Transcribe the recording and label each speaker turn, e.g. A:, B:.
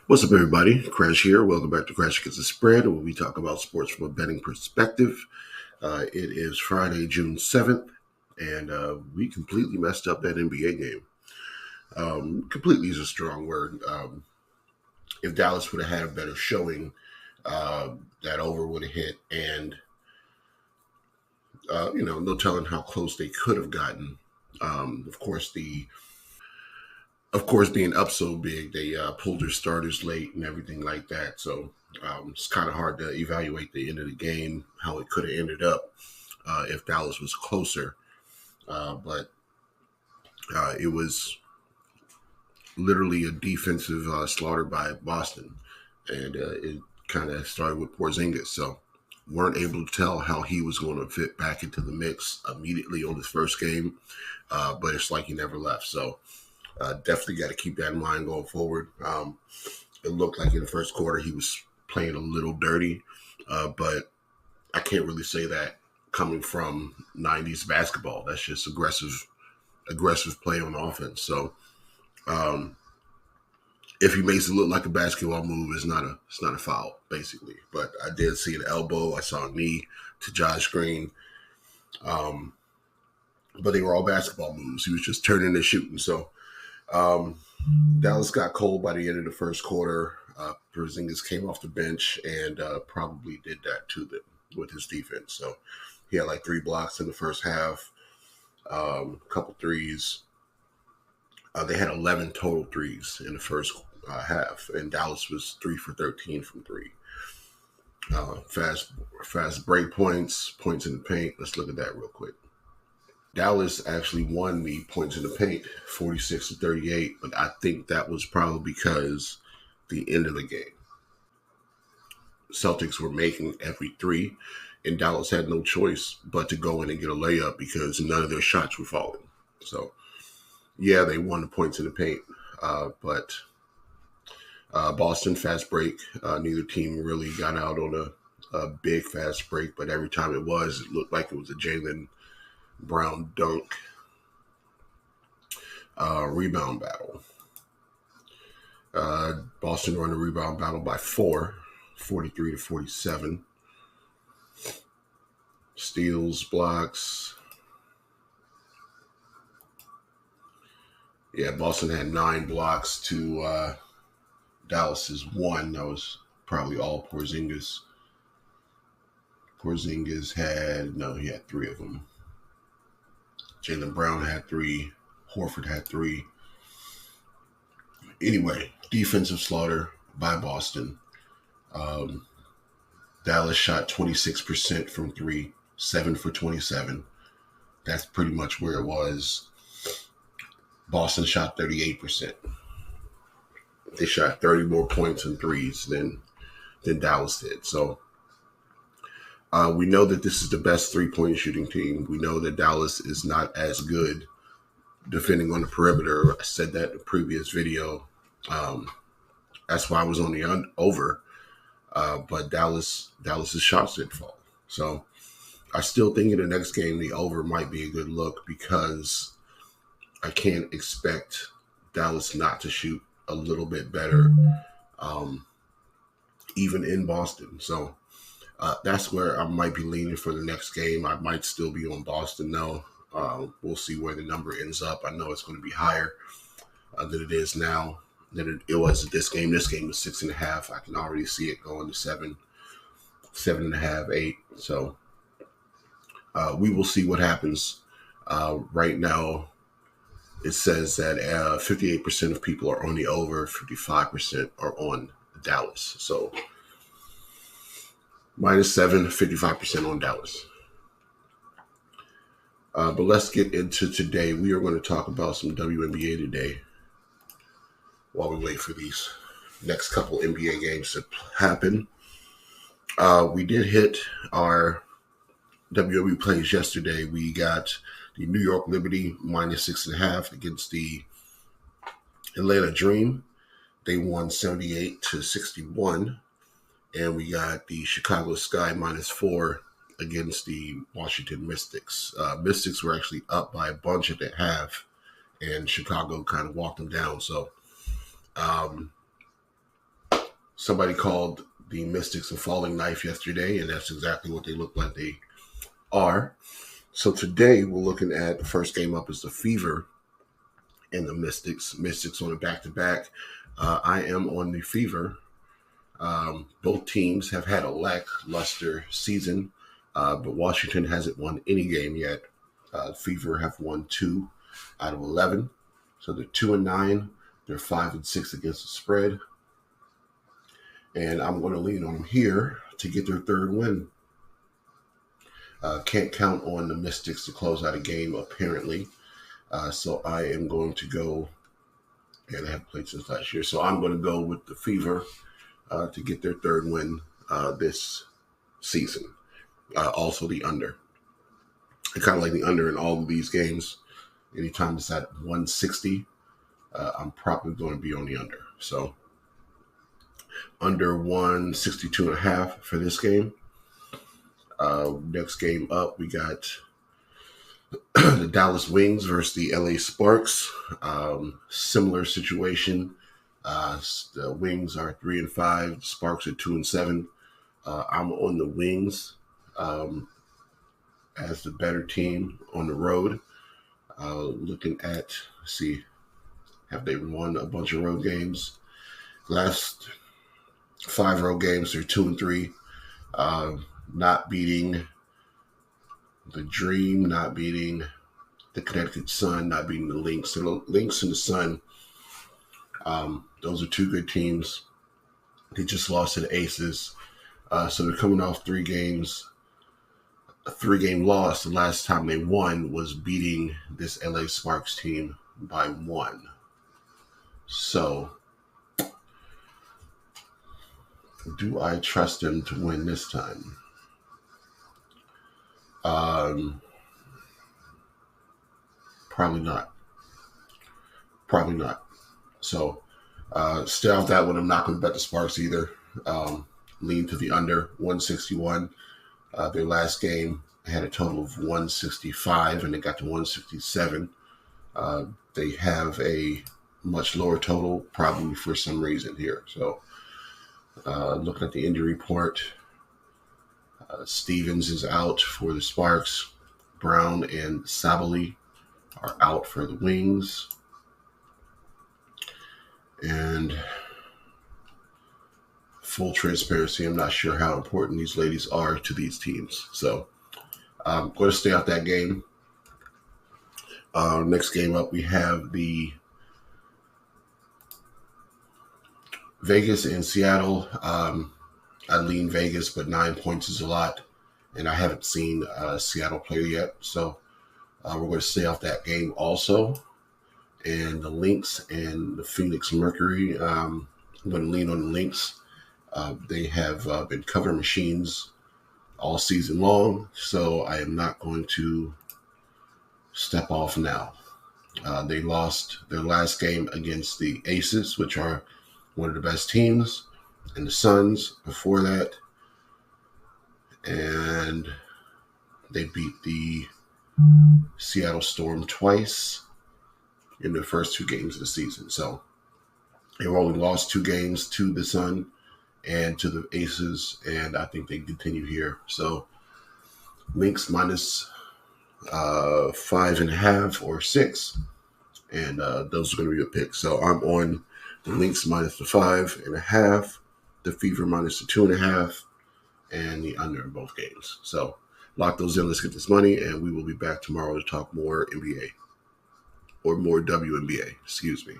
A: What's up, everybody? Crash here. Welcome back to Crash Gets a Spread, where we talk about sports from a betting perspective. It is Friday, June 7th, and we completely messed up that NBA game. Completely is a strong word. If Dallas would have had a better showing, that over would have hit, and, no telling how close they could have gotten. Of course, being up so big, they pulled their starters late and everything like that. So it's kind of hard to evaluate the end of the game, how it could have ended up if Dallas was closer. But it was literally a defensive slaughter by Boston. And it kind of started with Porzingis. So weren't able to tell how he was going to fit back into the mix immediately on his first game. But it's like he never left. So definitely got to keep that in mind going forward. It looked like in the first quarter he was playing a little dirty, but I can't really say that coming from 90s basketball. That's just aggressive play on offense. So if he makes it look like a basketball move, it's not a foul, basically. But I did see an elbow. I saw a knee to Josh Green. But they were all basketball moves. He was just turning and shooting. So Dallas got cold by the end of the first quarter. Porzingis came off the bench and probably did that to them with his defense. So he had like 3 blocks in the first half, a couple threes. They had 11 total threes in the first half, and Dallas was 3 for 13 from 3. Fast break points in the paint. Let's look at that real quick. Dallas actually won the points in the paint, 46-38, but I think that was probably because the end of the game. Celtics were making every 3, and Dallas had no choice but to go in and get a layup because none of their shots were falling. So, yeah, they won the points in the paint, but Boston fast break. Neither team really got out on a big fast break, but every time it looked like it was a Jaylen Brown dunk rebound battle. Boston won the rebound battle by 4, 43-47. Steals, blocks. Yeah, Boston had 9 blocks to Dallas's 1. That was probably all Porzingis. Porzingis he had 3 of them. Jaylen Brown had 3. Horford had 3. Anyway, defensive slaughter by Boston. Dallas shot 26% from 3, 7 for 27. That's pretty much where it was. Boston shot 38%. They shot 30 more points and threes than Dallas did. So we know that this is the best 3-point shooting team. We know that Dallas is not as good defending on the perimeter. I said that in the previous video. That's why I was on the over. But Dallas's shots didn't fall. So I still think in the next game the over might be a good look because I can't expect Dallas not to shoot a little bit better, even in Boston. So that's where I might be leaning for the next game. I might still be on Boston, though. We'll see where the number ends up. I know it's going to be higher than it is now, than it was at this game. This game was 6.5. I can already see it going to 7, 7.5, 8. So we will see what happens. Right now, it says that 58% of people are on the over, 55% are on Dallas. So -7, 55% on Dallas. But let's get into today. We are going to talk about some WNBA today while we wait for these next couple NBA games to happen. We did hit our WNBA plays yesterday. We got the New York Liberty -6.5 against the Atlanta Dream. They won 78-61. And we got the Chicago Sky -4 against the Washington Mystics. Mystics were actually up by a bunch at the half, and Chicago kind of walked them down. So Somebody called the Mystics a falling knife yesterday, and that's exactly what they look like they are. So today we're looking at the first game up is the Fever and the Mystics. Mystics on a back-to-back. I am on the Fever. Both teams have had a lackluster season, but Washington hasn't won any game yet. Fever have won 2 out of 11. So they're 2-9. They're 5-6 against the spread. And I'm going to lean on them here to get their third win. Can't count on the Mystics to close out a game, apparently. So I am going to go, and they have played since last year. So I'm going to go with the Fever to get their third win this season. Also the under. I kind of like the under in all of these games. Anytime it's at 160, I'm probably going to be on the under. So under 162.5 for this game. Next game up, we got the Dallas Wings versus the LA Sparks. Similar situation. The Wings are 3-5. The Sparks are 2-7. I'm on the Wings as the better team on the road. Looking at, see, have they won a bunch of road games? Last 5 road games, they're 2-3. Not beating the Dream, not beating the Connecticut Sun, not beating the Lynx. So the Lynx and the Sun, those are 2 good teams. They just lost to the Aces. So they're coming off 3 games. A 3-game loss. The last time they won was beating this LA Sparks team by 1. So do I trust them to win this time? Probably not. Probably not. So stay off that one. I'm not going to bet the Sparks either. Lean to the under 161. Their last game had a total of 165, and they got to 167. They have a much lower total, probably for some reason here. So looking at the injury report, Stevens is out for the Sparks. Brown and Sabali are out for the Wings. And full transparency, I'm not sure how important these ladies are to these teams. So I'm going to stay out that game. Next game up, we have the Vegas and Seattle. I lean Vegas, but 9 points is a lot. And I haven't seen Seattle play yet. So we're going to stay off that game also. And the Lynx and the Phoenix Mercury, I'm going to lean on the Lynx. They have been cover machines all season long, so I am not going to step off now. They lost their last game against the Aces, which are one of the best teams, and the Suns before that. And they beat the Seattle Storm twice in the first 2 games of the season. So they've only lost 2 games to the Sun and to the Aces, and I think they continue here. So Lynx minus 5.5 or 6, and those are going to be a pick. So I'm on the Lynx minus the 5.5, the Fever minus the 2.5, and the under in both games. So lock those in. Let's get this money, and we will be back tomorrow to talk more NBA or more WNBA. Excuse me.